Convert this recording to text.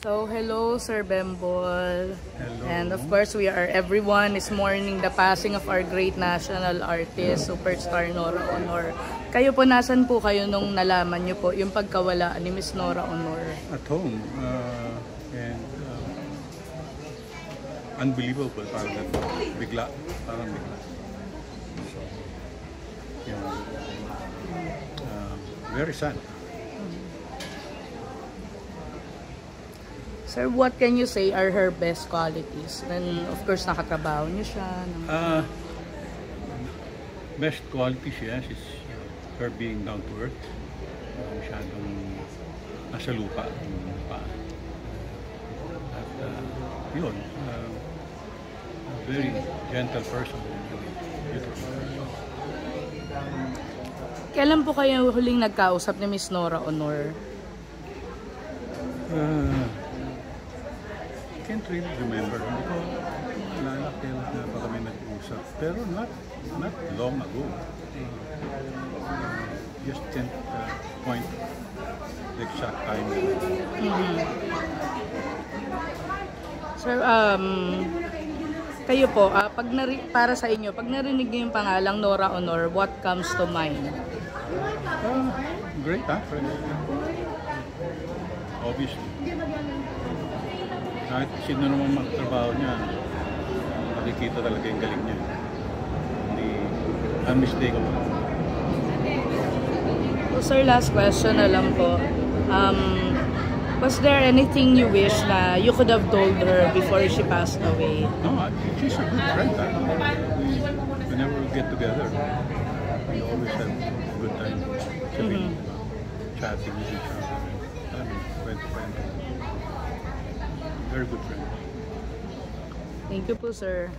So, hello, Sir Bembol. Hello. And of course, everyone is mourning the passing of our great national artist, superstar Nora Aunor. Kayo po, nasan po kayo nung nalaman niyo po yung pagkawala ni Miss Nora Aunor? At home. And unbelievable. Parang bigla. Parang bigla. So, very sad. Sir, what can you say are her best qualities? And of course, nakatrabaho niyo siya. Best quality she has is her being down to earth. Masyadong nasa lupa. At yun, very gentle person. Beautiful. Kailan po kayo huling nagkausap ni Miss Nora Aunor? Can't really remember. Hindi ko alala kailan na pa kami nag-usap. Pero not long ago. Just can't point the exact time. Sir, kayo po, para sa inyo, pag narinig niyo yung pangalang Nora Aunor, what comes to mind? Great actress. Obviously. Kahit sino naman magtrabaho niya, nakikita talaga yung galing niya. Hindi unmistakable. So, sir, last question na lang po. Was there anything you wish na you could have told her before she passed away? No, she's a good friend. Whenever we get together, we always have a good time chatting with each other. Very good friend. Thank you po, sir.